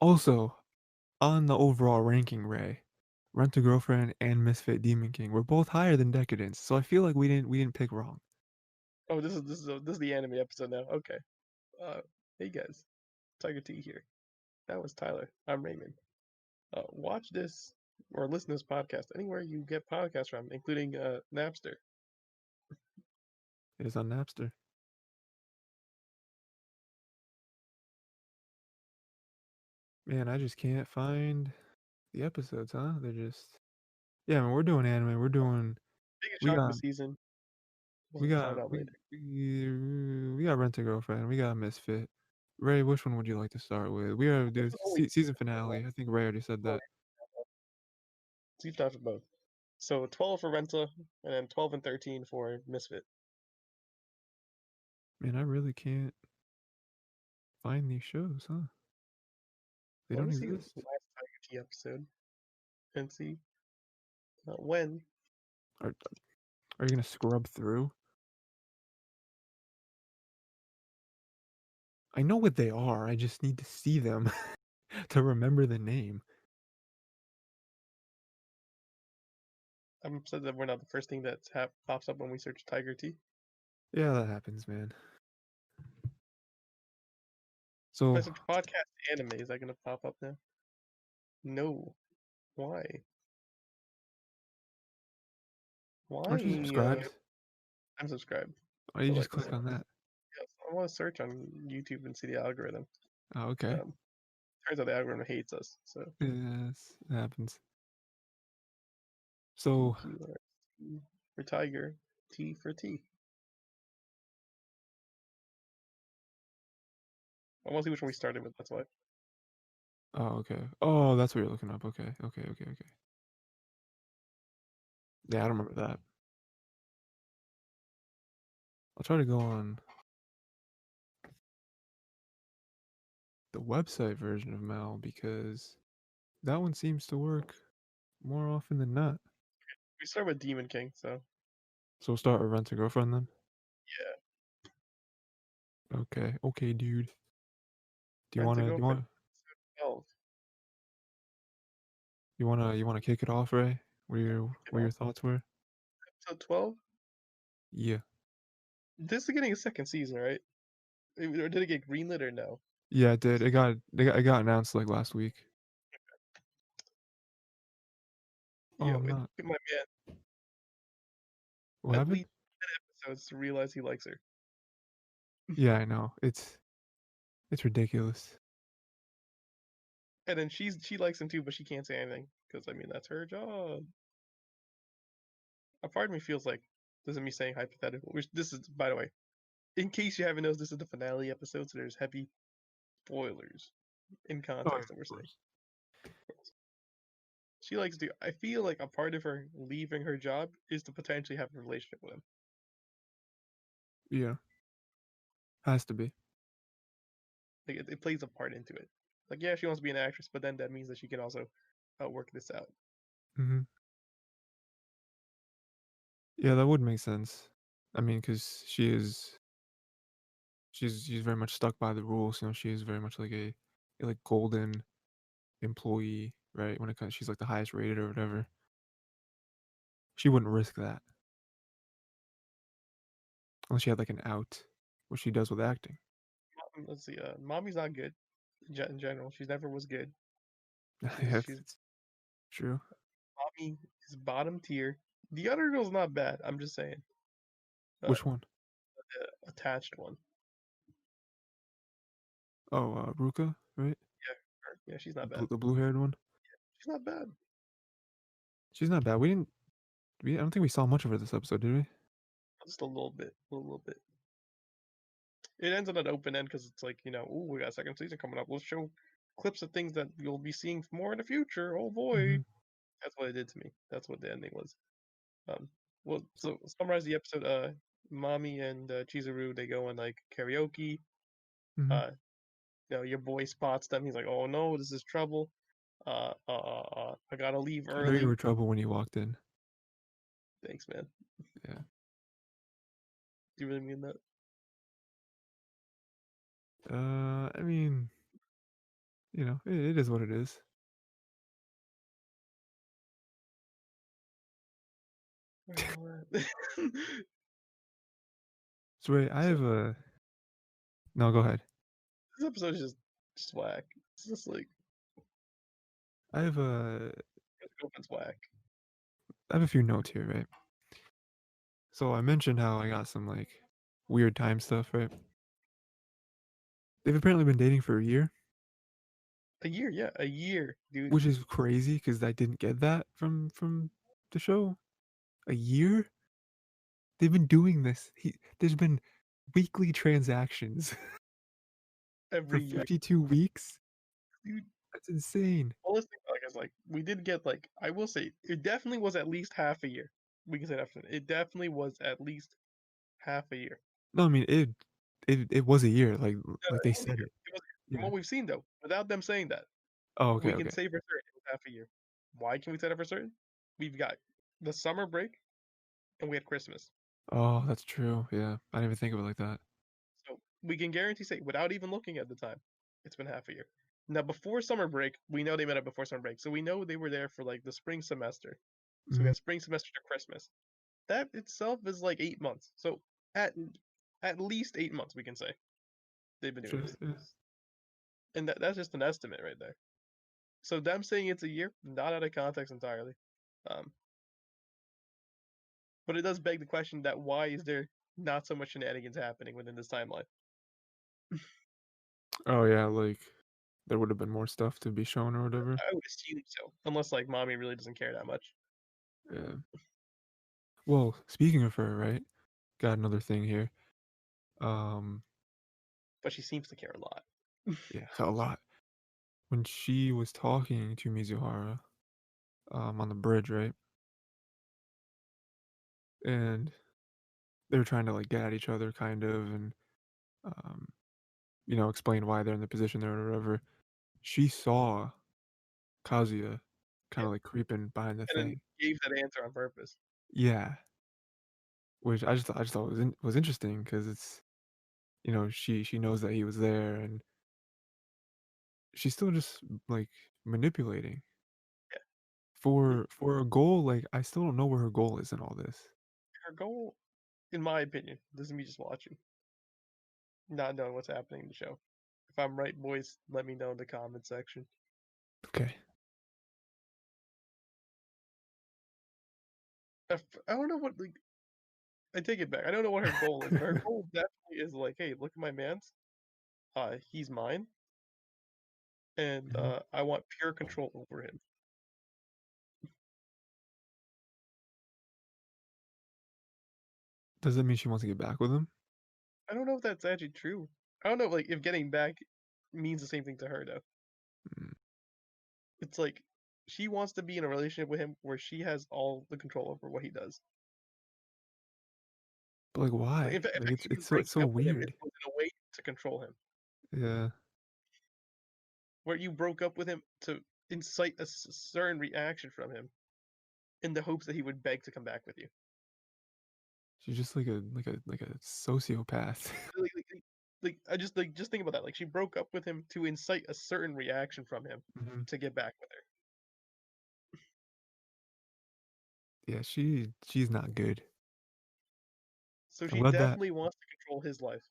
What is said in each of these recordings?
Also, on the overall ranking, Ray, Rent a Girlfriend and Misfit Demon King were both higher than Decadence, so I feel like we didn't pick wrong. Oh, this is the anime episode now. Okay. Hey guys, Tiger T here. That was Tyler. I'm Raymond. Watch this or listen to this podcast anywhere you get podcasts from, including Napster. It is on Napster. Man, I just can't find the episodes, huh? They're just yeah. I mean, we're doing anime. Take a We shot of the got season. we We'll find got out we later. we got Rent a Girlfriend. We got Misfit. Ray, which one would you like to start with? We are This the is only season finale. I think Ray already said that. deep dive for both. So 12 for Renta, and then 12 and 13 for Misfit. Man, I really can't find these shows, huh? They Let don't me see the exist. last Tiger T episode and see when. Are are you gonna scrub through? I know what they are. I just need to see them to remember the name. I'm upset that we're not the first thing that pops up when we search Tiger T. Yeah, that happens, man. If I So search podcast anime, is that gonna pop up now? No. Why? aren't you Why? subscribed? I'm subscribed. Why do you But just like, click on that? yes, I want to search on YouTube and see the algorithm. Oh, okay. Um, turns out the algorithm hates us. So Yes, it happens. T So Q R T for tiger, T for T. I want to see which one we started with. That's why. oh, okay. Oh, that's what you're looking up. Okay, okay, okay, okay. Yeah, I don't remember that. I'll try to go on the website version of Mal because that one seems to work more often than not. We start with Demon King. So So we'll start with Rent a Girlfriend then. yeah, Okay, okay, dude. Do you Rent a wanna do you Girlfriend. want 12. you wanna kick it off, Ray? Get What your off. thoughts were? Episode 12. Yeah. This is getting a second season, right? Or did it get greenlit or no? Yeah, it did. It got announced like last week. Oh, Yo, I'm it not. took my man What at happened? least episodes to realize he likes her. Yeah, I know. It's ridiculous. And then she likes him too, but she can't say anything because I mean that's her job. A part of me feels like this is me saying hypothetical. Which this is, by the way, in case you haven't noticed, this is the finale episode, so there's heavy spoilers in Oh, yeah, context that we're of saying. course. She likes to. I feel like a part of her leaving her job is to potentially have a relationship with him. Yeah, has to be. Like it plays a part into it. Like yeah, she wants to be an actress, but then that means that she can also work this out. Hmm. Yeah, that would make sense. I mean, because she's very much stuck by the rules. You know, she is very much like a like golden employee, right? When it comes, she's like the highest rated or whatever. She wouldn't risk that unless she had like an out, which she does with acting. Let's see. Mommy's not good in general. She never was good. Yeah, She's it's true. Mommy is bottom tier. The other girl's not bad. I'm just saying. Uh, Which one? the attached one. Oh, Ruka, right? Yeah, her. Yeah, she's not bad. The blue haired one. She's not bad. She's not bad. We didn't. I don't think we saw much of her this episode, did we? Just a little bit. A little bit. It ends on an open end because it's like, ooh, we got a second season coming up. Let's show clips of things that you'll be seeing more in the future. Oh boy. Hmm. That's what it did to me. That's what the ending was. Um, well, So, so summarize the episode. Mommy and Chizuru, they go on like karaoke. mhm. Uh, your boy spots them. He's like, "Oh no, this is trouble. I gotta leave I knew you early." were trouble when you walked in. Thanks, man. Yeah. Do you really mean that? I mean, it is what it is. Where are you at? So wait, I So have a no. Go ahead. this episode is just whack. It's just like I have a it's whack. I have a few notes here, right? So I mentioned how I got some like weird time stuff, right? They've apparently been dating for a year, A year, yeah, a year, dude. which is crazy because I didn't get that from the show. A year? They've been doing this. There's been weekly transactions for Every year, 52 weeks. dude. That's insane. All this thing like is like we did get like I will say it definitely was at least half a year. We can say that for it definitely was at least half a year. No, I mean it was a year, No, like it they was a said year. it. It was from Yeah. what we've seen though. Without them saying that, Oh, okay, we can okay. say for certain it was half a year. Why can we say that for certain? We've got the summer break and we had Christmas. Oh, that's true. Yeah. I didn't even think of it like that. So we can guarantee say without even looking at the time, it's been half a year. Now before summer break, we know they met up before summer break. So we know they were there for like the spring semester. So we Mhm. got spring semester to Christmas. That itself is like 8 months. So at at least 8 months we can say they've been doing Sure, this. yeah. And that's just an estimate right there. So them saying it's a year, not out of context entirely. Um, but it does beg the question that why is there not so much shenanigans happening within this timeline? Oh yeah, like there would have been more stuff to be shown or whatever. I would assume so, unless like mommy really doesn't care that much. Yeah. Well, speaking of her, right? Got another thing here. Um, But she seems to care a lot. yeah, a lot. When she was talking to Mizuhara, on the bridge, right? And they were trying to like get at each other kind of and um, explain why they're in the position they're in or whatever. She saw Kazuya kind Yeah, of like creeping behind the and then thing. gave that answer on purpose. Yeah, which I just thought was interesting because it's she knows that he was there and she's still just like manipulating Yeah, like for a goal. Like I still don't know where her goal is in all this. her goal, in my opinion, this is me just watching, not knowing what's happening in the show. If I'm right, boys, let me know in the comment section. Okay. I don't know what like I take it back. I don't know what her goal is, but her goal definitely is like, hey, look at my man's. He's mine, and Mhm. I want pure control over him. Does that mean she wants to get back with him? I don't know if that's actually true. I don't know like if getting back means the same thing to her though. Mm. It's like she wants to be in a relationship with him where she has all the control over what he does. But like, Like, why? in Like, fact, it's even it's so it's breaking so up with him, it weird. was in a way to control him, Yeah, where you broke up with him to incite a certain reaction from him in the hopes that he would beg to come back with you. she's just like a sociopath. Like I just think about that. Like she broke up with him to incite a certain reaction from him Mhm. to get back with her. Yeah, she's not good. So I'm she glad that definitely wants to control his life.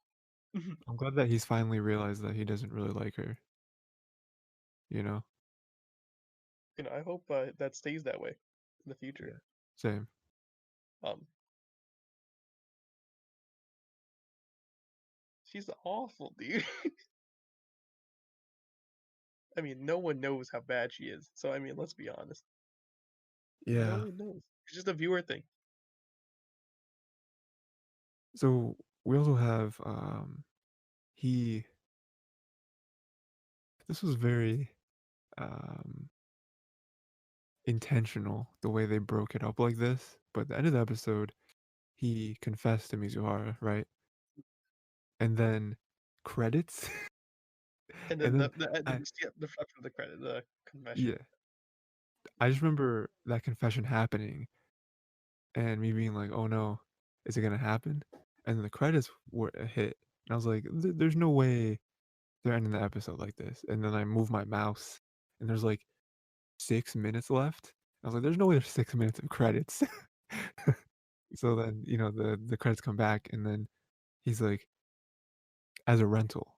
You I'm glad that he's finally realized that he doesn't really like her. You know? know, I hope that stays that way in the future. Yeah. Same. Um, she's awful, dude. I mean, no one knows how bad she is. So I mean, let's be honest. No Yeah. one knows. It's just a viewer thing. So we also have he this was very um intentional the way they broke it up like this. But at the end of the episode, he confessed to Mizuhara, right? And then credits, And and then then I the front of the credit, the confession. yeah, I just remember that confession happening and me being like, "Oh no, is it gonna happen?" And then the credits were a hit, and I was like, "There's no way they're ending the episode like this, and then I move my mouse, and there's, like, 6 minutes left. I was like, "There's no way there's 6 minutes of credits." So then, the credits come back, and then he's like, "As a rental."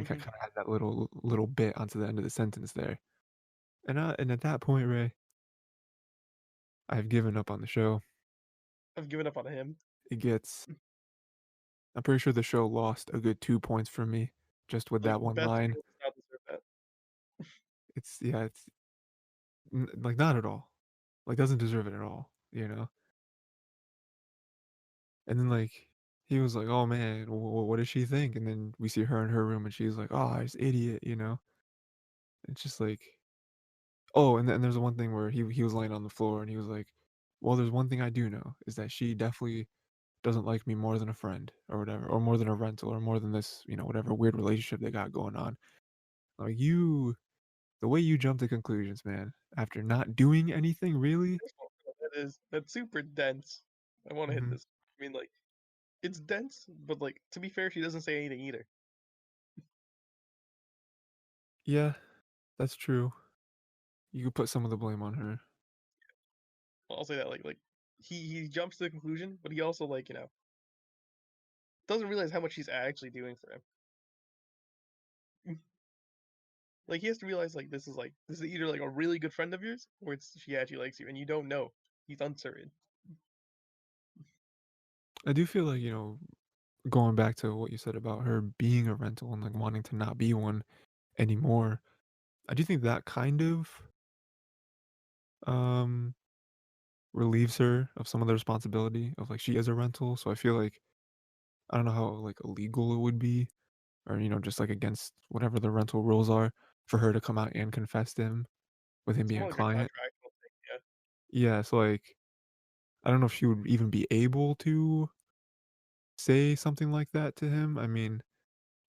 Hmm. Kinda had that little bit onto the end of the sentence there. And at that point, Ray, I've given up on the show. I've given up on him. It gets I'm pretty sure the show lost a good 2 points from me just with Like that one Beth line. Real does not deserve that. It's yeah, it's n like, not at all. Like, doesn't deserve it at all, you know? And then, like, he was like, "Oh, man, what does she think?" And then we see her in her room, and she's like, "Oh, this idiot," you know? It's just like oh, and then there's the one thing where he was laying on the floor, and he was like, "Well, there's one thing I do know, is that she definitely doesn't like me more than a friend or whatever, or more than a rental, or more than this, whatever weird relationship they got going on." Like, the way you jump to conclusions, man, after not doing anything really. That's super dense. I want to hit Mhm. this. I mean, like it's dense, but like to be fair, she doesn't say anything either. Yeah, that's true. You could put some of the blame on her. I'll say that he jumps to the conclusion, but he also doesn't realize how much she's actually doing for him. Like he has to realize this is either like a really good friend of yours or it's she actually likes you, and you don't know. He's uncertain. I do feel like, going back to what you said about her being a rental and, like, wanting to not be one anymore, I do think that kind of, um, relieves her of some of the responsibility of, like, she is a rental, so I feel like I don't know how, like, illegal it would be or, just, like, against whatever the rental rules are for her to come out and confess to him with him It's being more a like a client. contractual thing. Yeah, Yeah, so, like, I don't know if she would even be able to say something like that to him. I mean,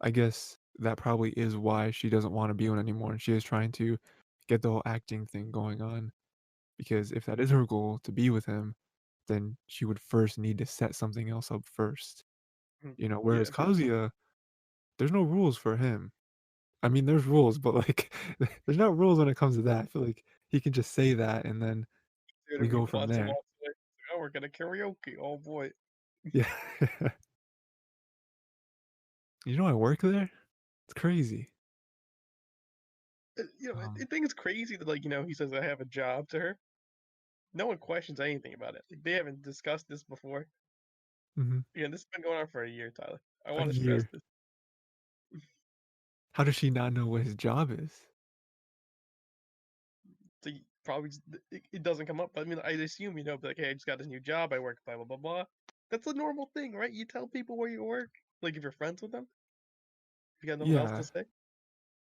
I guess that probably is why she doesn't wanna be one anymore, and she is trying to get the whole acting thing going on, because if that is her goal to be with him, then she would first need to set something else up first, mhm, whereas yeah. Kazuya, there's no rules for him. I mean, there's rules, but, like, there's no rules when it comes to that. I feel like he can just say that, and then we Literally go from once he there. walks away, he's like, oh, we're gonna karaoke. Oh boy. Yeah. I work there? It's crazy. I Um, think it's crazy that he says I have a job to her. No one questions anything about it. Like, they haven't discussed this before. mhm. Again, this has been going on for a year, Tyler. I A want to stress year. this. How does she not know what his job is? So probably it doesn't come up. But I mean, I assume be like, hey, I just got this new job. I work blah blah blah blah. That's a normal thing, right? You tell people where you work. Like if you're friends with them, if you got nothing else to Yeah. say,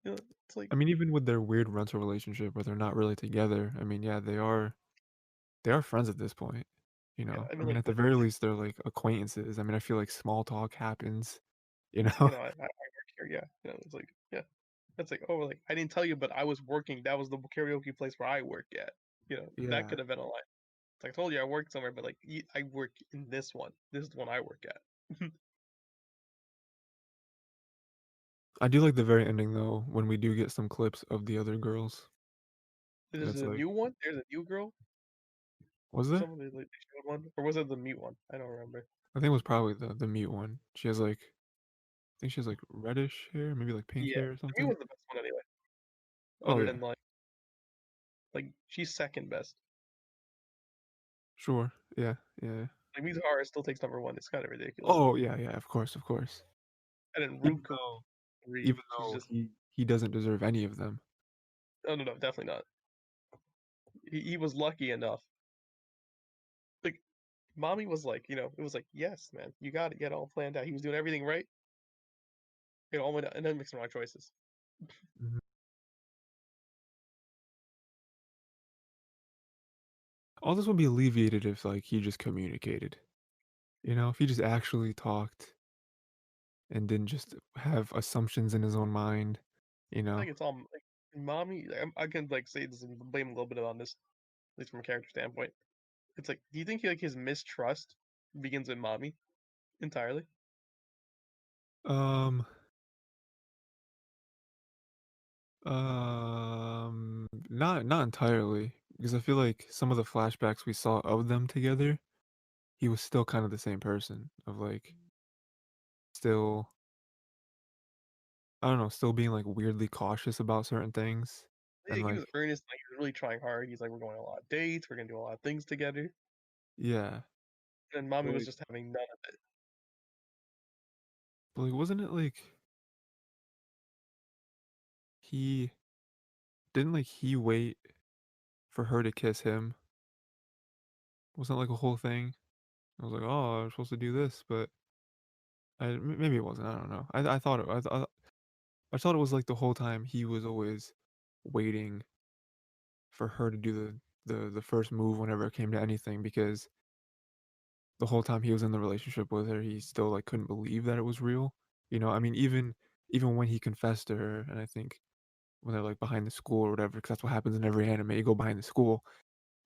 it's like I mean, even with their weird rental relationship where they're not really together, I mean, yeah, they are friends at this point, yeah. I I mean, mean, like at the very least, they're, like, acquaintances. I mean, I feel like small talk happens, you it's like know? I work here. Yeah, it's like yeah. That's like, oh, like I didn't tell you, but I was working. That was the karaoke place where I work at. That Yeah. could have been a lie. It's like I told you I worked somewhere, but like I work in this one. This is the one I work at. I do like the very ending, though, when we do get some clips of the other girls, and There's it's a like new one. There's a new girl was or there? something. They showed one, or was it the mute one? I don't remember. I think it was probably the mute one. She has, like I think she has, like, reddish hair, maybe, like, pink Yeah, hair or the mute something. was the best one anyway. Oh, Other yeah. than like she's second best. Sure. Yeah, yeah. Like Mizuhara still takes number one. It's kind of ridiculous. Oh, yeah, yeah, of course, of course. And then Even Ruka though three. even She's though just he doesn't deserve any of them. oh no definitely not. He was lucky enough. Like mommy was like it was like yes man you got it all planned out. He was doing everything right. It all went and then makes the wrong choices. Mhm. All this would be alleviated if, like, he just communicated, if he just actually talked and didn't just have assumptions in his own mind, you I know? think it's all like mommy. I can like say this and blame a little bit on this, at least from a character standpoint. It's like, do you think his mistrust begins with mommy entirely? Um, Not entirely, because I feel like some of the flashbacks we saw of them together, he was still kind of the same person of like still I don't know, still being like weirdly cautious about certain things and He was like earnest, like, he was really trying hard. He's like, "We're going on a lot of dates, we're gonna do a lot of things together." yeah, And Mommy but was like just having none of it. wasn't it like he didn't like he wait for her to kiss him? Wasn't like a whole thing? I was like, oh, I'm supposed to do this, but maybe it wasn't. I don't know. I thought it. I thought it was like the whole time he was always waiting for her to do the first move whenever it came to anything because the whole time he was in the relationship with her, he still like couldn't believe that it was real. You know, I mean, even when he confessed to her, and I think when they're like behind the school or whatever, because that's what happens in every anime. You go behind the school,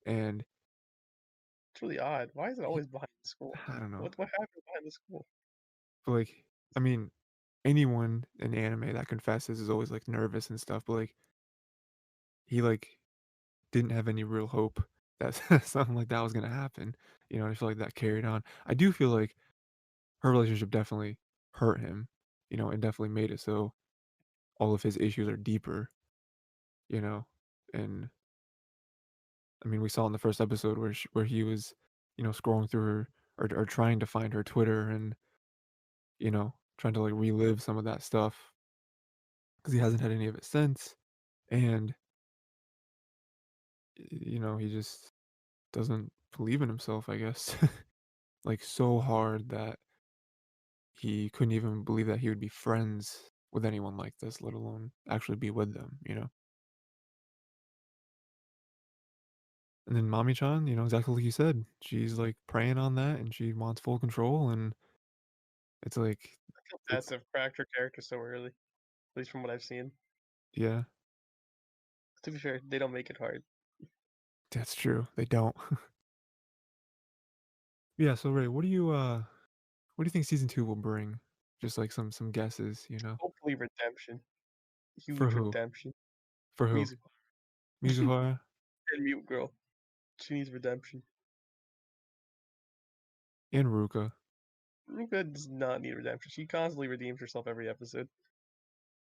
and It's really odd. Why is it he, always behind the school? I don't know, What happened behind the school? but like, I mean, anyone in anime that confesses is always like nervous and stuff, but like he like didn't have any real hope that something like that was gonna happen. You know, I feel like that carried on. I do feel like her relationship definitely hurt him. You know, and definitely made it so all of his issues are deeper. You know, and I mean, we saw in the first episode where he was, you know, scrolling through her or trying to find her Twitter and you know trying to like relive some of that stuff because he hasn't had any of it since, and you know he just doesn't believe in himself. I guess like so hard that he couldn't even believe that he would be friends with anyone like this, let alone actually be with them, you know? And then Mami-chan, you know, exactly like you said, she's, like, preying on that, and she wants full control, and it's like I feel bad it's to have cracked her character so early, at least from what I've seen. yeah, To be fair, they don't make it hard. that's true, they don't. Yeah, so Ray, what do you think season 2 will bring? Just, like, some guesses, you know? Hopefully redemption. For Huge who? redemption. For who? Music Mizuhara and Mute Girl. She needs redemption. and Ruka. Ruka does not need redemption. She constantly redeems herself every episode.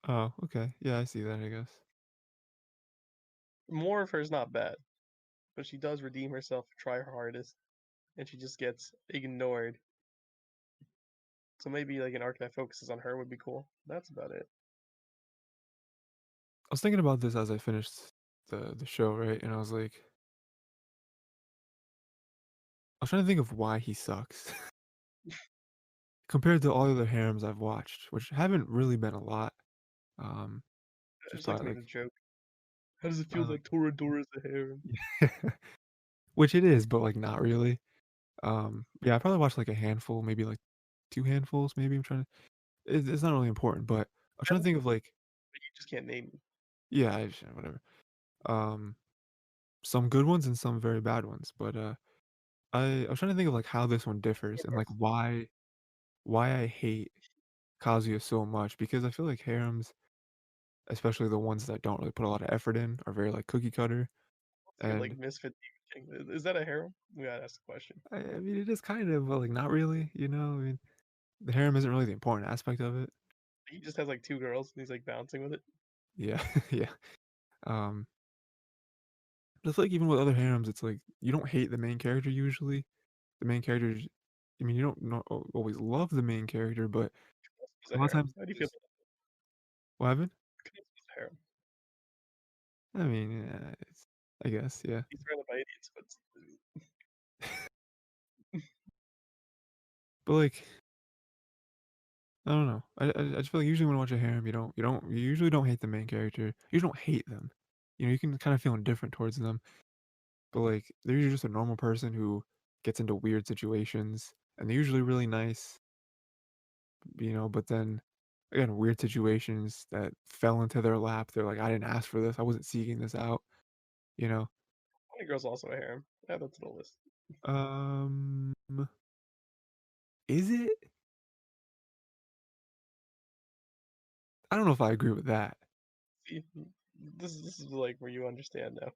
Oh, okay. Yeah, I see that, I guess. More of her is not bad, but she does redeem herself, try her hardest, and she just gets ignored. So maybe like an arc that focuses on her would be cool. That's about it. I was thinking about this as I finished the show, right? And I was like I was trying to think of why he sucks compared to all the other harems I've watched, which haven't really been a lot. Um, I just just like to probably make like the joke. How does it feel probably like Toradora's a harem? which it is, but like not really. Yeah, I probably watched like a handful, maybe like two handfuls, maybe. I'm trying to. It's not really important, but I'm I trying to don't think of like you just can't name them. yeah, whatever. Um, some good ones and some very bad ones, but I was trying to think of like how this one differs and like why I hate Kazuya so much because I feel like harems, especially the ones that don't really put a lot of effort in, are very like cookie cutter. Say like And Misfit Demon King. Is that a harem? We gotta ask the question. I mean, it is kind of, but like not really, you know. I mean, the harem isn't really the important aspect of it. He just has like two girls and he's like bouncing with it. Yeah, yeah. Um, it's like even with other harems, it's like you don't hate the main character usually. The main characters, I mean, you don't not always love the main character, but It's a a lot of harem. times How do you feel just about what happened? It's a harem? I mean, yeah, I guess, yeah. He's surrounded by idiots, but But like, I don't know. I just feel like usually when I watch a harem, you usually don't hate the main character. You don't hate them. You know, you can kind of feel indifferent towards them, but like they're usually just a normal person who gets into weird situations, and they're usually really nice. You know, but then again, weird situations that fell into their lap. They're like, I didn't ask for this. I wasn't seeking this out. You know. Funny Girl's also a harem. Add that to the list. Um, is it? I don't know if I agree with that. See, this is like where you understand now.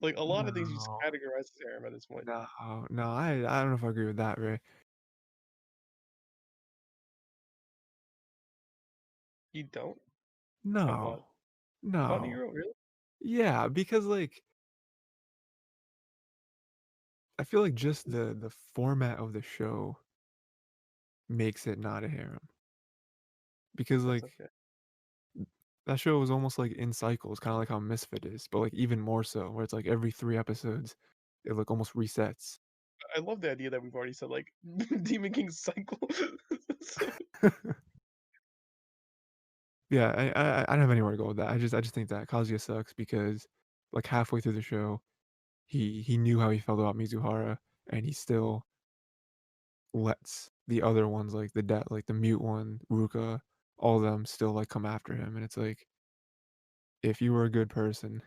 Like a lot of things you just No, categorize as harem at this point. no, no. I don't know if I agree with that, Ray. You don't? On what? No, Bunny no. Girl, really? Yeah, because like I feel like just the format of the show makes it not a harem. Because That's like okay. that show was almost like in cycles, kind of like how Misfit is, but like even more so, where it's like every 3 episodes, it like almost resets. I love the idea that we've already said like Demon King cycle. So Yeah, I don't have anywhere to go with that. I just think that Kazuya sucks because like halfway through the show, he knew how he felt about Mizuhara, and he still lets the other ones like like the mute one, Ruka, all of them still like come after him, and it's like if you were a good person,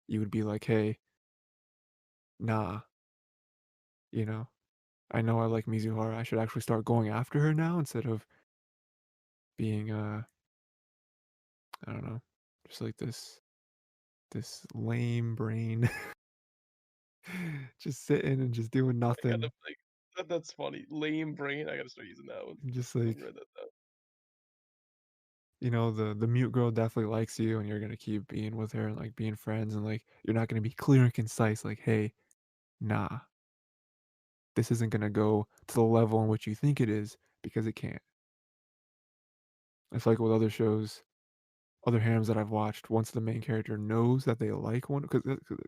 you would be like, hey, nah, you know, I know I like Mizuhara. I should actually start going after her now instead of being I don't know, just like this lame brain, just sitting and just doing I gotta nothing, like that's funny. Lame brain. I gotta start using that one. just I'm like write that down. the mute girl definitely likes you, and you're gonna keep being with her and like being friends, and like you're not gonna be clear and concise, like, hey, nah, this isn't gonna go to the level in which you think it is because it can't. It's like with other shows, other harems that I've watched, once the main character knows that they like one, because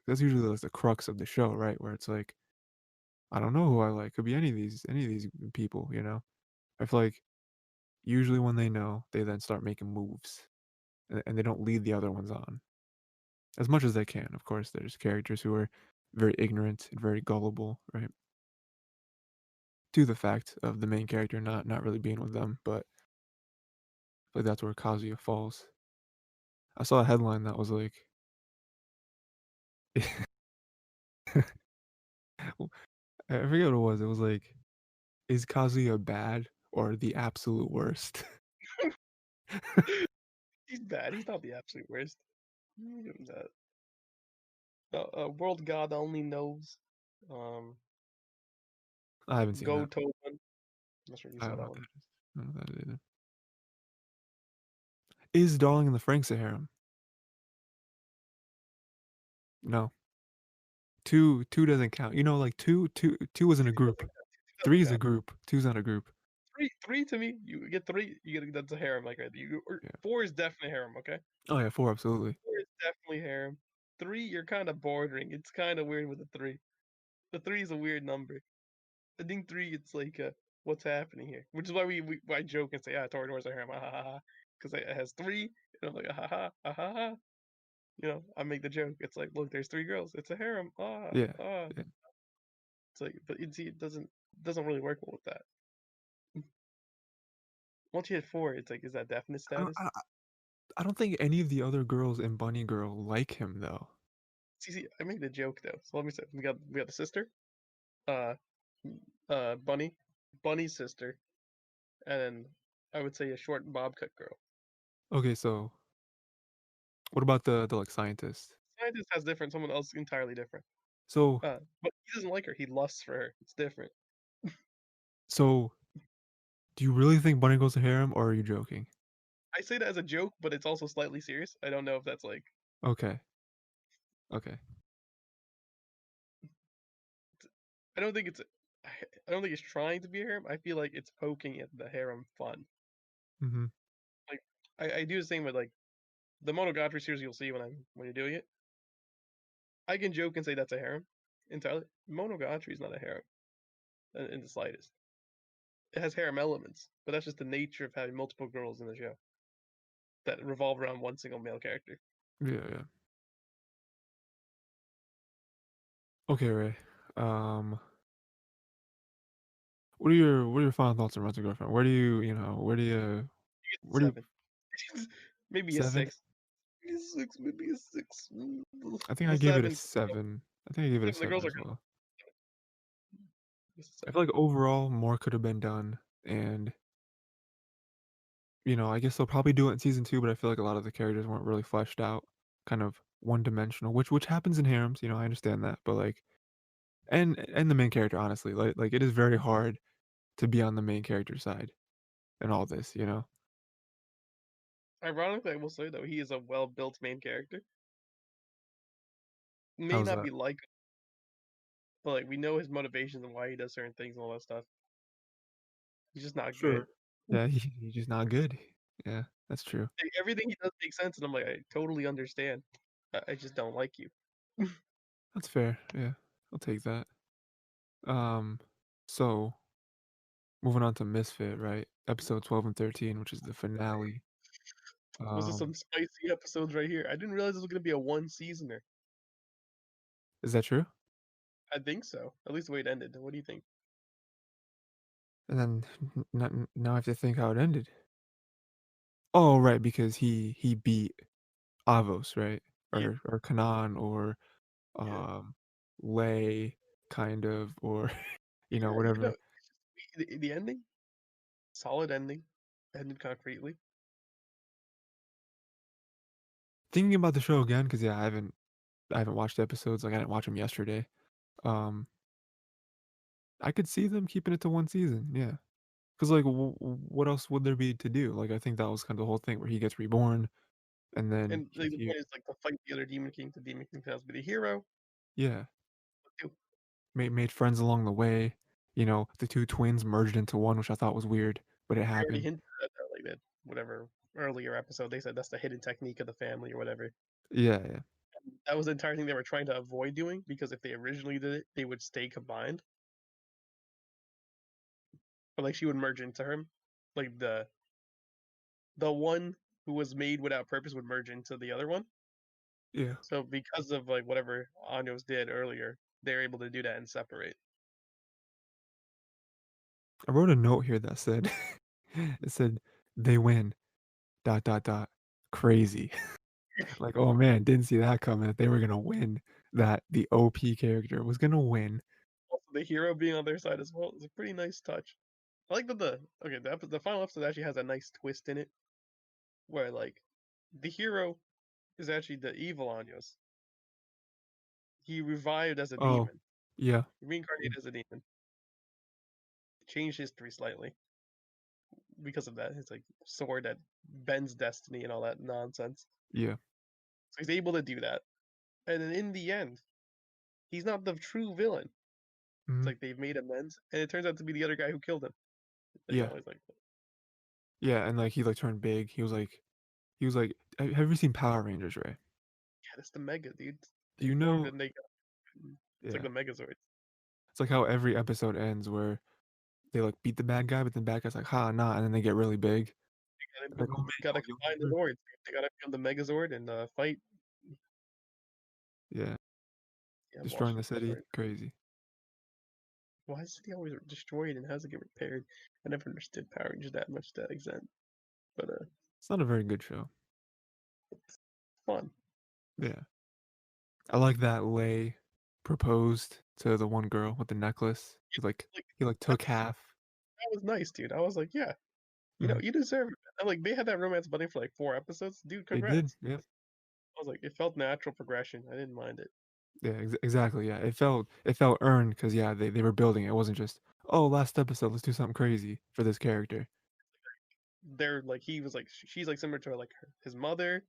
that's usually like the crux of the show, right? Where it's like, I don't know who I like. Could be any of these people, you know? I feel like usually when they know, they then start making moves, and they don't lead the other ones on as much as they can. Of course, there's characters who are very ignorant and very gullible, right? To the fact of the main character not really being with them, but like that's where Kazuya falls. I saw a headline that was like, I forget what it was. It was like, is Kazuya bad or the absolute worst? He's bad. He's not the absolute worst. Give him that. World God only knows. Um, I haven't seen Go that. Tobin. I'm not sure if you I saw don't know that what one. that is. I don't know what that is either. Is Darling in the Franxx a harem? No. Two doesn't count. You know, like two isn't a Two group. doesn't count. Two Three doesn't is a count. group. Two's not a group. Three to me. You get three. You get that's a harem. Like you. Or, Yeah. four is definitely harem. Okay. Oh yeah, four absolutely. Four is definitely harem. Three, you're kind of bordering. It's kind of weird with the three. The three is a weird number. I think three, it's like, what's happening here? Which is why I joke and say, ah, Torador's a harem, ah ha ha ha, because it has three, and I'm like, ah ha ha, ah ha ha. You know, I make the joke. It's like, look, there's three girls. It's a harem. Ah, Yeah. ah. Yeah. It's like, but see, it doesn't really work well with that. Once you hit four, it's like, is that definite I don't status? I, I don't think any of the other girls in Bunny Girl like him though. See, I made the joke though. So let me say, we got the sister, uh, Bunny, Bunny's sister, and then I would say a short bob cut girl. Okay, so what about the like scientist? Scientist has different, someone else entirely different. So But he doesn't like her. He lusts for her. It's different. so do you really think Bunny Girl's a harem or are you joking? I say that as a joke, but it's also slightly serious. I don't know if that's like. Okay. Okay. I don't think it's. I don't think it's trying to be a harem. I feel like it's poking at the harem fun. Mm-hmm. Like I do the same with like the Monogatari series. You'll see when you're doing it. I can joke and say that's a harem entirely. Monogatari is not a harem in the slightest. It has harem elements, but that's just the nature of having multiple girls in the show that revolve around one single male character. Yeah, yeah. Okay, Ray. Um, what are your final thoughts on Rent a Girlfriend? Where do you, where do you Seven, maybe a 7? six. Maybe a six, maybe a six. I think I The gave it a seven, 7. I think I gave it a the 7 girls are as kind of well. just a I feel seven. like overall more could have been done, and I guess they'll probably do it in season 2, but I feel like a lot of the characters weren't really fleshed out. kind of one-dimensional, which happens in harems, I understand that, but, like and the main character, honestly, like, it is very hard to be on the main character side in all this, you know? Ironically, I will say though, he is a well-built main character. May How's not that? be like, but like we know his motivations and why he does certain things and all that stuff. He's just not good. Sure. Yeah, he's just not good. Yeah, that's true. Like, everything he does makes sense, and I'm like, I totally understand. I just don't like you. That's fair, yeah, I'll take that. Um, so moving on to Misfit, right? Episode 12 and 13, which is the finale. Those are some Um, spicy episodes right here. I didn't realize this was gonna be a one seasoner. is that true? I think so. At least the way it ended. What do you think? And then now I have to think how it ended. Oh, right, because he beat Avos, right? Yeah, Or Kanan or yeah. um Lay kind of or You know, whatever. the ending, solid ending, ended concretely. Thinking about the show again, because yeah, I haven't watched the episodes, like I didn't watch them yesterday. Um, I could see them keeping it to one season, yeah. Because like, what else would there be to do? Like, I think that was kind of the whole thing where he gets reborn, and then And like, the point is like to fight the other Demon King. The Demon King has to be the hero. yeah, What do? made friends along the way. The two twins merged into one, which I thought was weird, but it They already happened. hinted at that, like that whatever earlier episode. They said that's the hidden technique of the family or whatever. Yeah, yeah, That was the entire thing they were trying to avoid doing because if they originally did it, they would stay combined. But like she would merge into him, like the one who was made without purpose would merge into the other one. yeah. So because of like whatever Anyos did earlier, they're able to do that and separate. I wrote a note here that said, it said they win. Dot dot dot. Crazy. Like, oh man, didn't see that coming. That they were gonna win. That the OP character was gonna win. Also, the hero being on their side as well is a pretty nice touch. I like that the final episode actually has a nice twist in it, where like the hero is actually the evil Anyos. He revived as a Oh, demon, yeah, he reincarnated as a demon, changed history slightly because of that. It's like sword that bends destiny and all that nonsense. yeah. So he's able to do that, and then in the end, he's not the true villain. It's Mhm. like they've made amends, and it turns out to be the other guy who killed him. Yeah. It's like, Yeah, and, like, he, like, turned big. He was like have you seen Power Rangers, right? yeah, that's the Mega dude. Do They you formed know and they it's like Yeah. the Megazords. It's like how every episode ends where they, like, beat the bad guy, but the bad guy's like, "Ha, nah," and then they get really big. Like, "Oh, man, Gotta you'll combine the never." Zords. They gotta become the Megazord and fight. Yeah, Yeah, I'm destroying watching the it. That's city. right. Crazy. Why is the city always destroyed and has to get repaired? I never understood Power Rangers that much to that extent, but It's not a very good show. fun. Yeah. I like that Lay proposed to the one girl with the necklace. Like He that took half. that was nice, dude. I was like, yeah, Mhm. you deserve it. And, like they had that romance budding for like 4 episodes, dude. They did, Congrats. yeah. I was like, it felt natural progression. I didn't mind it. Yeah, exactly, yeah. It felt earned because yeah, they were building it. It wasn't just, "Oh, last episode, let's do something crazy for this character." They're like he was like she's like similar to like his mother.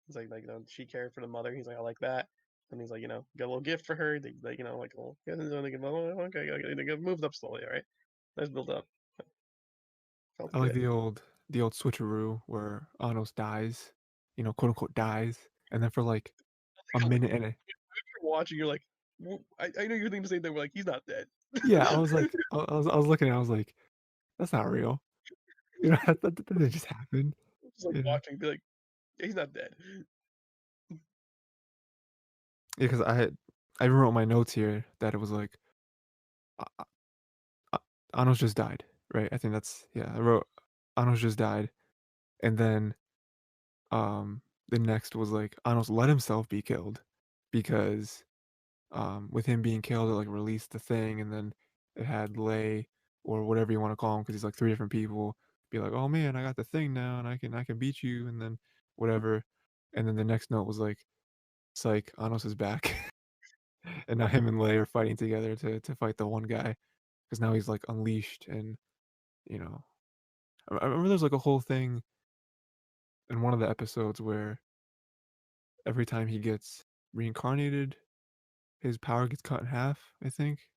He's like she cared for the mother. He's like I like that. And he's like get a little gift for her. They like like a little, yeah, okay, they get moved up slowly. All right, let's build up. Felt I like good. the old switcheroo where Anos dies, quote unquote dies, and then for like a Like, minute and a you're watching, you're like, I know you're thinking the same thing. But like he's not dead. yeah, I was like, I was looking, I was like, that's not real. That didn't just happen. Just like Yeah, watching, be like, yeah, he's not dead. yeah, because I even wrote my notes here that it was like A- A- Anos just died, right? I think that's yeah. I wrote Anos just died, and then the next was like Anos let himself be killed because with him being killed, it like released the thing, and then it had Lay or whatever you want to call him because he's like three different people be like, oh man, I got the thing now, and I can beat you, and then whatever, and then the next note was like psych, Anos is back, and now him and Lei are fighting together to fight the one guy because now he's like unleashed and you know. I remember there's like a whole thing in one of the episodes where every time he gets reincarnated, his power gets cut in half. I think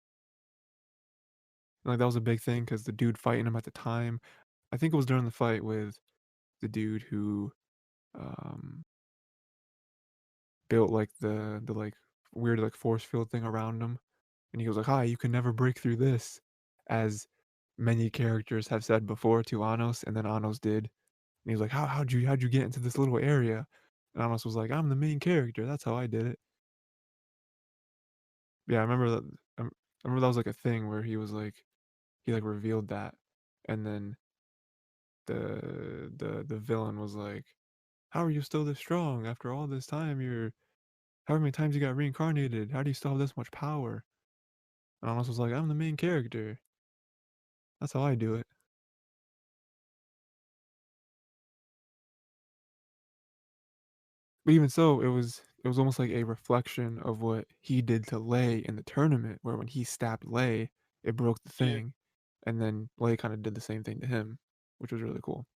like that was a big thing because the dude fighting him at the time. I think it was during the fight with the dude who um built like the like weird like force field thing around him, and he was like, "Hi, you can never break through this," as many characters have said before to Anos, and then Anos did, and he was like, how'd you get into this little area?" And Anos was like, "I'm the main character. That's how I did it." Yeah, I remember that. I remember that was like a thing where he was like he like revealed that, and then the villain was like, "How are you still this strong after all this time? You're however many times you got reincarnated. How do you still have this much power?" And Anos was like, "I'm the main character. That's how I do it." But even so, it was almost like a reflection of what he did to Lei in the tournament, where when he stabbed Lei, it broke the Yeah, thing, and then Lei kind of did the same thing to him, which was really cool.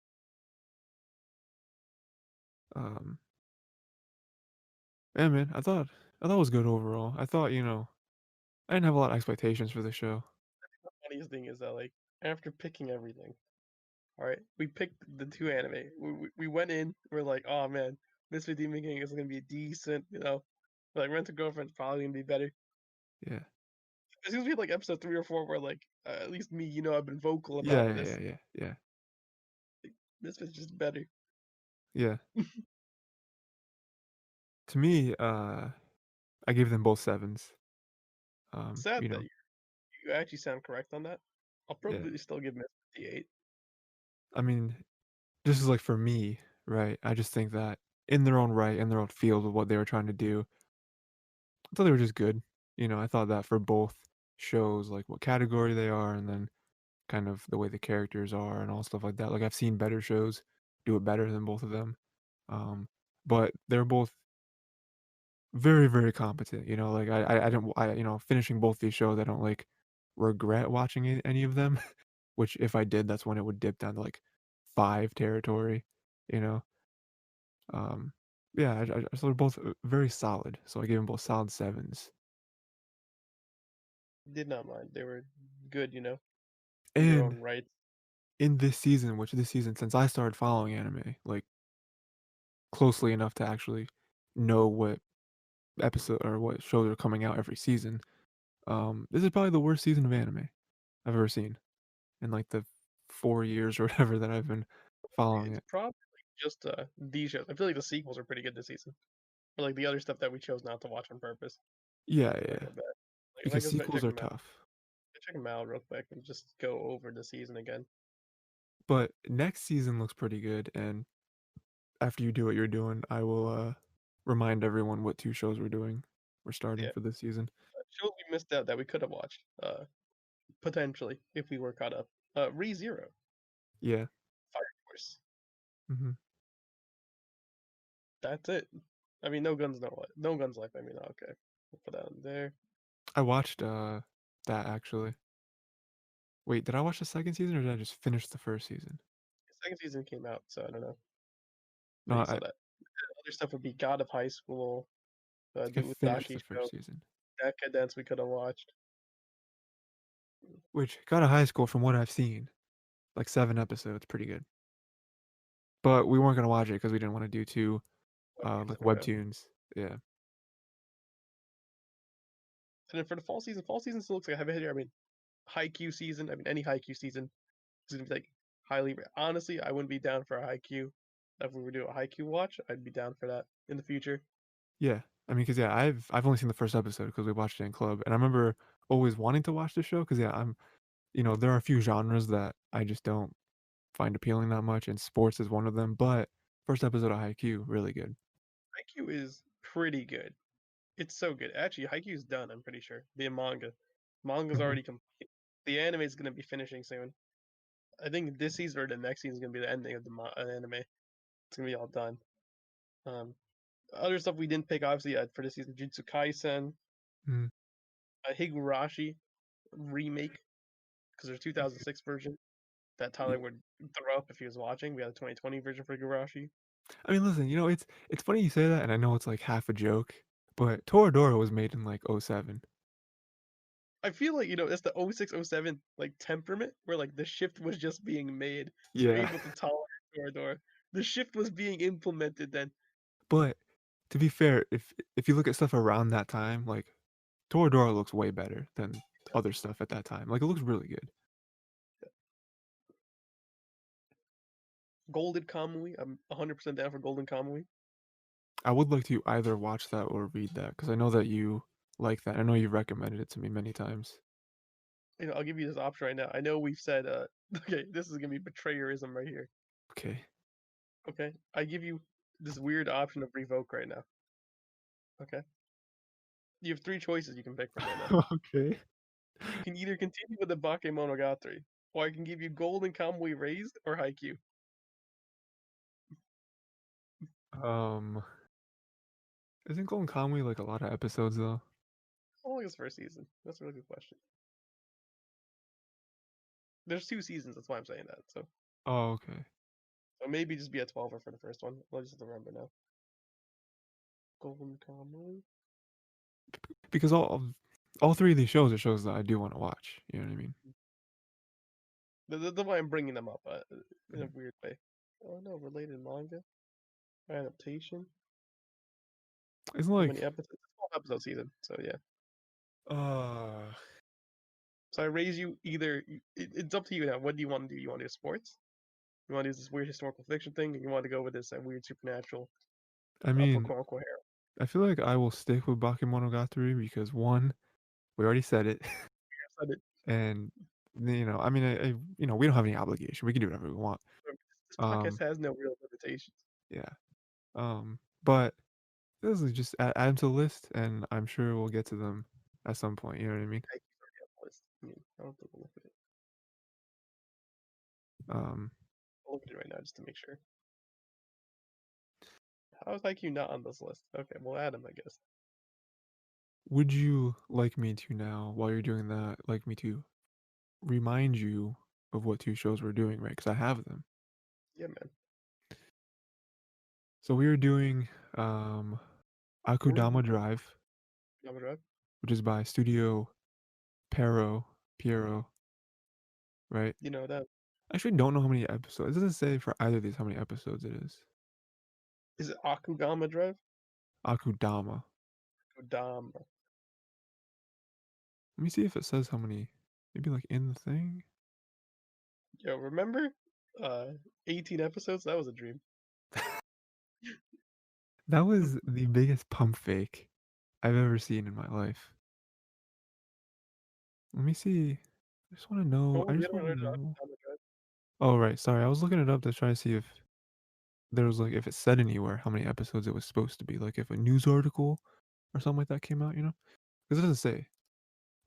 Um, yeah, man, I thought it was good overall. I thought I didn't have a lot of expectations for the show. the funniest thing is that like after picking everything, all right, we picked the two anime. We went in, we're like, oh man, Misfit Demon King is gonna be decent, like Rent a Girlfriend's probably gonna be better. Yeah, It seems to be like episode 3 or 4 where like at least me, I've been vocal yeah, about yeah, yeah, this. yeah, yeah, Like, Misfit's just better. yeah. To me, I gave them both sevens. Sad that you actually sound correct on that. I'll Yeah. probably still give Misfit the 8. I mean, this is like for me, right? I just think that in their own right, in their own field of what they were trying to do, I thought they were just good. I thought that for both shows, like what category they are, and then kind of the way the characters are, and all stuff like that. Like I've seen better shows do it better than both of them, but they're both very, very competent. Like I didn't, finishing both these shows, I don't like regret watching any of them. Which if I did, that's when it would dip down to like five territory. You know, um, yeah, I thought they're both very solid, so I gave them both solid sevens. Did not mind. They were good, in their And own right. in this season, which this season, since I started following anime like closely enough to actually know what episode or what shows are coming out every season, this is probably the worst season of anime I've ever seen in like the 4 years or whatever that I've been following It's it. probably just these shows. I feel like the sequels are pretty good this season. Or like the other stuff that we chose not to watch on purpose. Yeah, Like yeah, I bet. Like if I because go sequels check are them out, tough. check them out real quick and just go over the season again. But next season looks pretty good, and after you do what you're doing, I will remind everyone what two shows we're starting Yeah, for this season. shows we missed out that we could have watched. Potentially if we were caught up. Re Zero, Yeah. Fire Force. hmm That's it. I mean, no guns, no what? No guns life. I mean, okay, we'll put that in there. I watched that actually. Wait, did I watch the second season or did I just finish the first season? The second season came out, so I don't know. No, But you I saw that. Other stuff would be God of High School, think I do with finished Daki the show, first season. Decadence we could have watched. Which got a high school from what I've seen. Like 7 episodes, pretty good. But we weren't gonna watch it because we didn't want to do two Webtoons, like okay. webtoons. Yeah. And then for the fall season still looks like a heavy hitter. I mean, Haikyuu season. I mean, any Haikyuu season is gonna be like highly. Honestly, I wouldn't be down for a Haikyuu. If we were doing a Haikyuu watch, I'd be down for that in the future. Yeah. I mean, cause yeah, I've only seen the first episode because we watched it in club, and I remember always wanting to watch the show because yeah, there are a few genres that I just don't find appealing that much, and sports is one of them. But first episode of Haikyuu, really good. Haikyuu is pretty good. It's so good. Actually, Haikyuu's done. I'm pretty sure the manga's hmm already complete. The anime is gonna be finishing soon. I think this season or the next season is gonna be the ending of the anime. It's gonna be all done. Um, Other stuff we didn't pick, obviously, for this season: Jujutsu Kaisen, Mm, Higurashi remake, because there's 2006 version that Tyler yeah. would throw up if he was watching. We had a 2020 version for Higurashi. I mean, listen, it's funny you say that, and I know it's like half a joke, but Toradora was made in like '07. I feel like it's the 06, 07 like temperament where like the shift was just being made, so you're Yeah. able to tolerate Toradora. The shift was being implemented then. But to be fair, if you look at stuff around that time, like Toradora looks way better than other stuff at that time. Like it looks really good. Golden Kamui, I'm 100% down for Golden Kamui. I would like to either watch that or read that because I know that you like that. I know you've recommended it to me many times. I'll give you this option right now. I know we've said, okay, this is gonna be betrayerism right here. Okay. Okay, I give you this weird option of revoke right now. Okay, you have three choices you can pick from right now. Okay. You can either continue with the Bakemonogatari, or I can give you Golden Kamui Raised or Haikyuu. Um, isn't Golden Kamuy like a lot of episodes though? How long is first season? That's a really good question. There's two seasons, that's why I'm saying that. Oh, okay. So maybe just be a 12er for the first one. I'll just remember now. Golden Kamui. Because all three of these shows are shows that I do want to watch. You know what I mean? The why I'm bringing them up in a Mm. weird way. Oh no, related manga adaptation. Isn't How many like episodes? It's a 12 episode season. So yeah. uh So I raise you either. It's up to you now. What do you want to do? You want to do sports? You want to do this weird historical fiction thing? Or you want to go with this weird supernatural I for mean, quote unquote hero? I feel like I will stick with Bakemonogatari because one, we already said it, So and I mean, we don't have any obligation. We can do whatever we want. this podcast Um, has no real limitations. yeah. But this is just add them to the list, and I'm sure we'll get to them at some point. You know what I mean? I already have a list. I mean, I don't think we'll look at it. Um, I'll look at it right now just to make sure. How is IQ not on this list? Okay, we'll add him, I guess. would you like me to now, while you're doing that, like me to remind you of what two shows we're doing, right? Because I have them. Yeah, man. So we are doing um, Word. Akudama Drive, Number drive. which is by Studio Piero, right? You know that. I actually don't know how many episodes. It doesn't say for either of these how many episodes it is. Is it Akugama Drive? Akudama. Akudama. Let me see if it says how many. Maybe like in the thing. Yo, remember? Uh, 18 episodes? That was a dream. That was the biggest pump fake I've ever seen in my life. Let me see. I just want to know. Oh, I we just don't want know to know. Akudama Drive. Oh, right. Sorry. I was looking it up to try to see if there was like, if it said anywhere how many episodes it was supposed to be. Like if a news article or something like that came out, Because it doesn't say.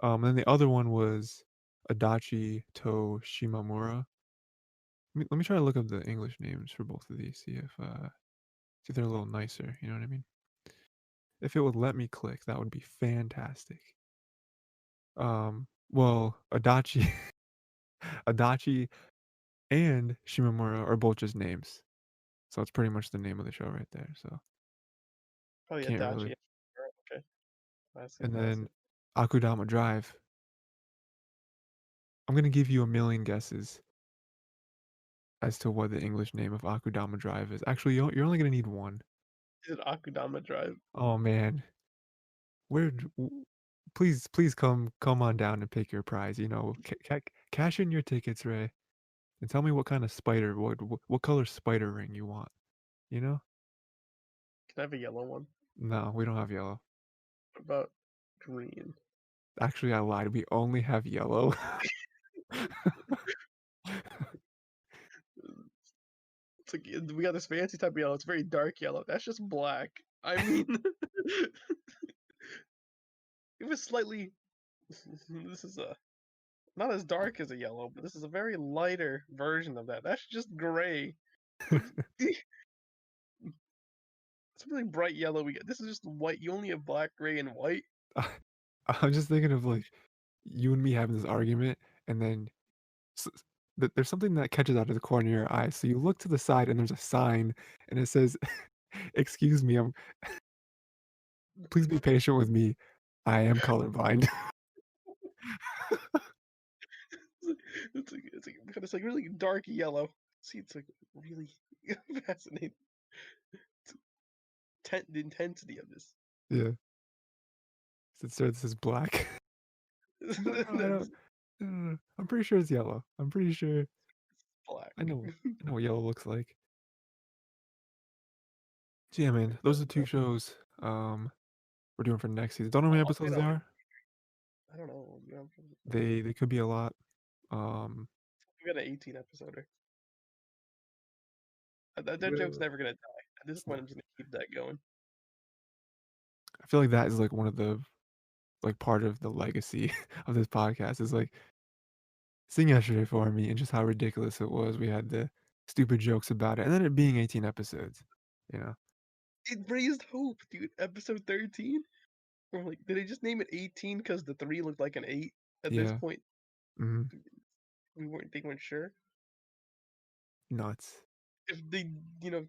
And then the other one was Adachi to Shimamura. Let me try to look up the English names for both of these. See if they're a little nicer. You know what I mean? If it would let me click, that would be fantastic. Well, Adachi, Adachi, and Shimamura are both just names, so it's pretty much the name of the show right there. So Probably can't really. Adachi. Okay. Classic, And then classic. Akudama Drive. I'm gonna give you a million guesses as to what the English name of Akudama Drive is. Actually, you're only gonna need one. Is it Akudama Drive? Oh man, where? Please come on down and pick your prize. Cash in your tickets, Ray, and tell me what kind of spider, what color spider ring you want. You know? Can I have a yellow one? No, we don't have yellow. What about green? Actually, I lied. We only have yellow. It's like we got this fancy type of yellow. It's very dark yellow. That's just black. I mean, it was slightly. This is a not as dark as a yellow, but this is a very lighter version of that. That's just gray. What? something bright yellow. We get this is just white. You only have black, gray, and white. I'm just thinking of like you and me having this argument, and then s- there's something that catches out of the corner of your eye. So you look to the side, and there's a sign, and it says, "Excuse me, please be patient with me. I am colorblind." It's like really dark yellow. See, it's like really fascinating. The intensity of this. Yeah. So it starts as black. No, no, I That's don't. No, no, no. I'm pretty sure it's yellow. I'm pretty sure. black. I know. I know what yellow looks like. So yeah, man, those are two shows. We're doing for next season. Don't know how many I'll say episodes that. there are. I don't know. They could be a lot. Um, We got an 18 episoder. That joke's well, never gonna die. At this it's point, not. I'm just gonna keep that going. I feel like that is like one of the like part of the legacy of this podcast is like seeing yesterday for me and just how ridiculous it was. We had the stupid jokes about it, and then it being 18 episodes. You know? It raised hope, dude. Episode 13. Or like, did they just name it 18 because the three looked like an eight? At this Yeah. point, Hmm. they weren't sure Nuts. if they, if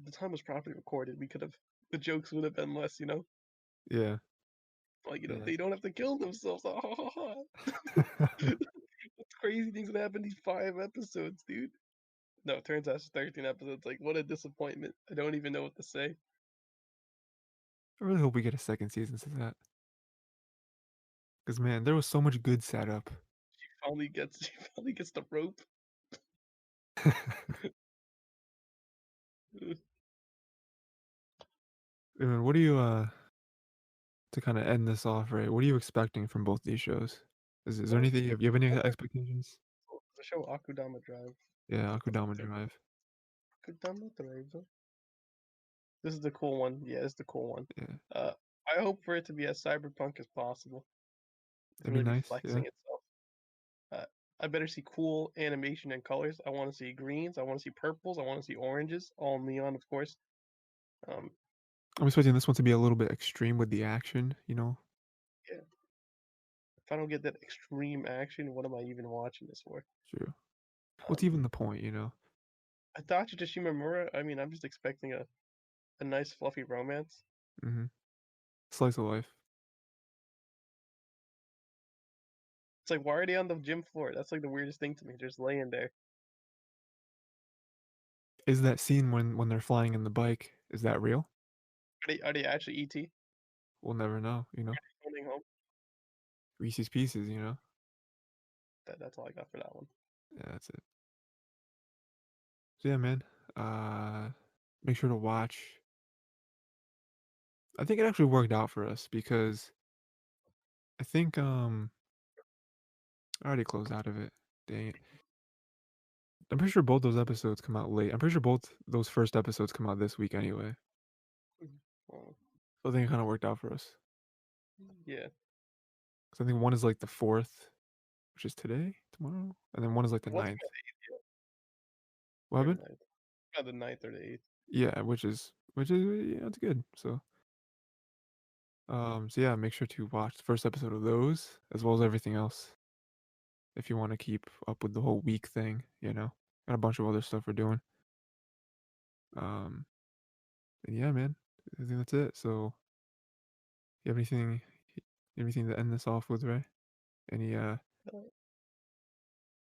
the time was properly recorded. We could have the jokes would have been less. Yeah. Like Yeah. they don't have to kill themselves. What's crazy things that happen in these 5 episodes, dude? No, it turns out it's 13 episodes. Like, what a disappointment. I don't even know what to say. I really hope we get a second season to that. Because man, there was so much good setup. She finally gets the rope. And what do you to kind of end this off, right? What are you expecting from both these shows? Is there Well, anything you have any expectations? the show Akudama Drive. Yeah, That's Akudama Drive. Akudama Drive. This is the cool one. Yeah, it's the cool one. Yeah, Uh, I hope for it to be as cyberpunk as possible. To that'd be really be nice. Yeah, flexing itself. Uh, I better see cool animation and colors. I want to see greens. I want to see purples. I want to see oranges. All neon, of course. Um, I'm expecting this one to be a little bit extreme with the action. You know, yeah. If I don't get that extreme action, what am I even watching this for? true. What's Um, even the point? You know, Adachi Tashimamura. I mean, I'm just expecting a nice fluffy romance. hmm slice of life. It's like, why are they on the gym floor? That's like the weirdest thing to me. They're just laying there. Is that scene when they're flying in the bike? Is that real? Are they actually ET? We'll never know. You know, Coming home? Reese's Pieces. You know, That's all I got for that one. yeah, that's it. So yeah, man. Uh, make sure to watch. I think it actually worked out for us because I think I already closed out of it. Dang it. I'm pretty sure both those episodes come out late. I'm pretty sure both those first episodes come out this week anyway. Well, So I think it kind of worked out for us. yeah. Because I think one is like the 4th, which is today, tomorrow, and then one is like the What's 9th. the 8th yet? What Or the happened? ninth? Not the ninth or the 8th. Yeah, which is yeah, it's good. So yeah, make sure to watch the first episode of those as well as everything else if you want to keep up with the whole week thing. You know, got a bunch of other stuff we're doing. Um, and yeah, man, I think that's it. So you have anything to end this off with, Ray? Any Uh,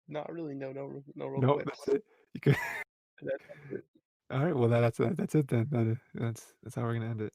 Not really. No real No, that's quips. it. You could That's it. All right, well that's it then. That's how we're gonna end it.